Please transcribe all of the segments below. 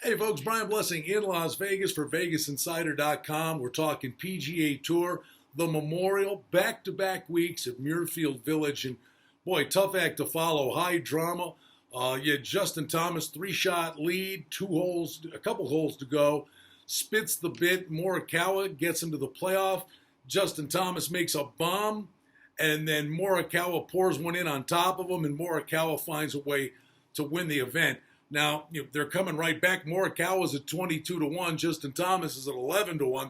Hey folks, Brian Blessing in Las Vegas for VegasInsider.com. We're talking PGA Tour, the Memorial, back-to-back weeks at Muirfield Village. And boy, tough act to follow, high drama. You had Justin Thomas, 3-shot lead, a couple holes to go. Spits the bit, Morikawa gets him to the playoff. Justin Thomas makes a bomb, and then Morikawa pours one in on top of him, and Morikawa finds a way to win the event. Now, they're coming right back. Morikawa's at 22-1. Justin Thomas is at 11-1.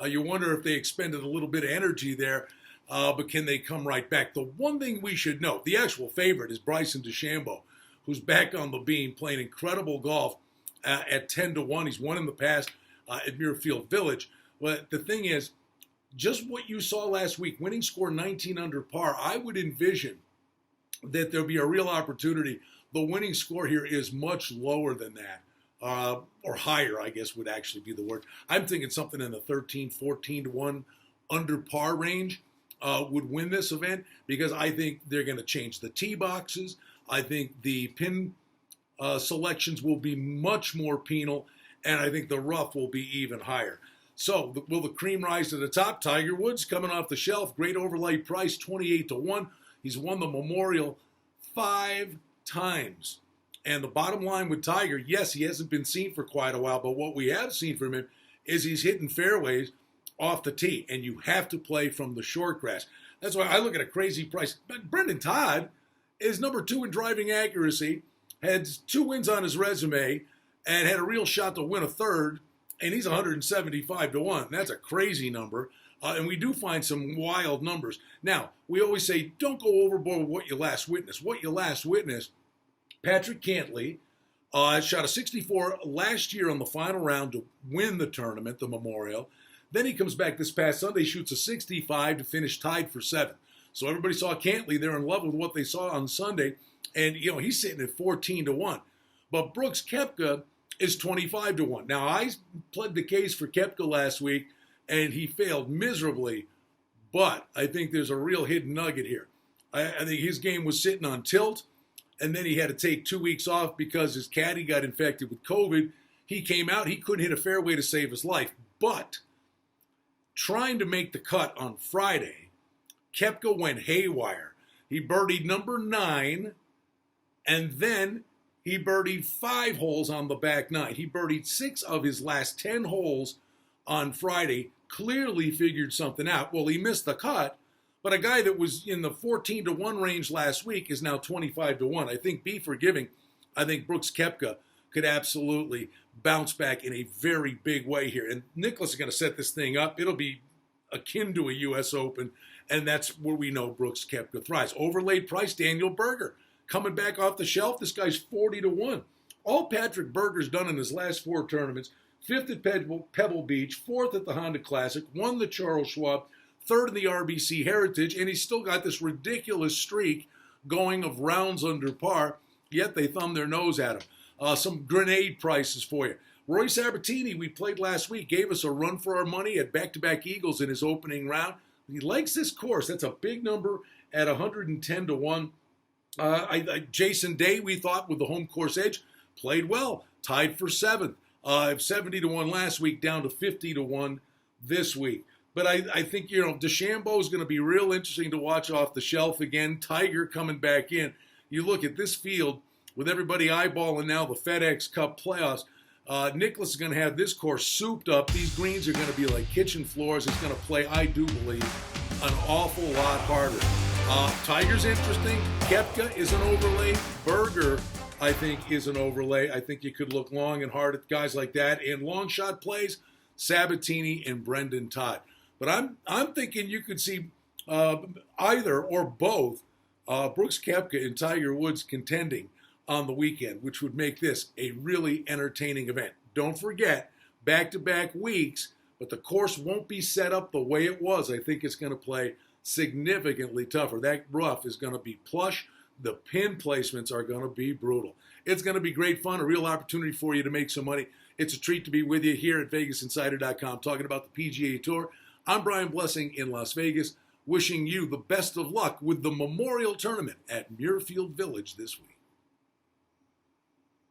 You wonder if they expended a little bit of energy there, but can they come right back? The one thing we should know, the actual favorite is Bryson DeChambeau, who's back on the beam playing incredible golf at 10-1. He's won in the past at Muirfield Village. But the thing is, just what you saw last week, winning score 19 under par, I would envision that there'll be a real opportunity. The winning score here is much lower than that, or higher, I guess would actually be the word. I'm thinking something in the 13, 14-1 under par range would win this event, because I think they're going to change the tee boxes. I think the pin selections will be much more penal, and I think the rough will be even higher. So will the cream rise to the top? Tiger Woods coming off the shelf, great overlay price, 28-1. He's won the Memorial 5 times. And the bottom line with Tiger, yes, he hasn't been seen for quite a while, but what we have seen from him is he's hitting fairways off the tee, and you have to play from the short grass. That's why I look at a crazy price. But Brendan Todd is number 2 in driving accuracy, had 2 wins on his resume, and had a real shot to win a third, and he's 175-1. That's a crazy number. And we do find some wild numbers. Now, we always say, don't go overboard with what you last witnessed. What you last witnessed, Patrick Cantlay shot a 64 last year on the final round to win the tournament, the Memorial. Then he comes back this past Sunday, shoots a 65 to finish tied for 7th. So everybody saw Cantlay. They're in love with what they saw on Sunday. And, he's sitting at 14-1. But Brooks Koepka is 25-1. Now, I pled the case for Koepka last week, and he failed miserably, but I think there's a real hidden nugget here. I think his game was sitting on tilt, and then he had to take 2 weeks off because his caddy got infected with COVID. He came out, he couldn't hit a fairway to save his life, but trying to make the cut on Friday, Koepka went haywire. He birdied number 9, and then he birdied 5 holes on the back 9. He birdied 6 of his last 10 holes on Friday, clearly figured something out. Well, he missed the cut, but a guy that was in the 14-1 range last week is now 25-1. I think, be forgiving, I think Brooks Koepka could absolutely bounce back in a very big way here. And Nicklaus is going to set this thing up. It'll be akin to a U.S. Open, and that's where we know Brooks Koepka thrives. Overlaid price, Daniel Berger. Coming back off the shelf, this guy's 40-1. All Patrick Berger's done in his last 4 tournaments, 5th at Pebble Beach, 4th at the Honda Classic, won the Charles Schwab, 3rd in the RBC Heritage, and he's still got this ridiculous streak going of rounds under par, yet they thumb their nose at him. Some grenade prices for you. Rory Sabatini, we played last week, gave us a run for our money at back-to-back Eagles in his opening round. He likes this course. That's a big number at 110-1. Jason Day, we thought, with the home course edge, played well, tied for 7th. 70-1 last week, down to 50-1 this week. But I think, DeChambeau is going to be real interesting to watch off the shelf again. Tiger coming back in. You look at this field with everybody eyeballing now the FedEx Cup playoffs. Nicklaus is going to have this course souped up. These greens are going to be like kitchen floors. It's going to play, I do believe, an awful lot harder. Tiger's interesting. Koepka is an overlay. Berger, I think, is an overlay. I think you could look long and hard at guys like that. And long shot plays, Sabatini and Brendan Todd. But I'm thinking you could see either or both Brooks Koepka and Tiger Woods contending on the weekend, which would make this a really entertaining event. Don't forget, back-to-back weeks, but the course won't be set up the way it was. I think it's going to play significantly tougher. That rough is going to be plush. The pin placements are going to be brutal. It's going to be great fun, a real opportunity for you to make some money. It's a treat to be with you here at VegasInsider.com talking about the PGA Tour. I'm Brian Blessing in Las Vegas, wishing you the best of luck with the Memorial Tournament at Muirfield Village this week.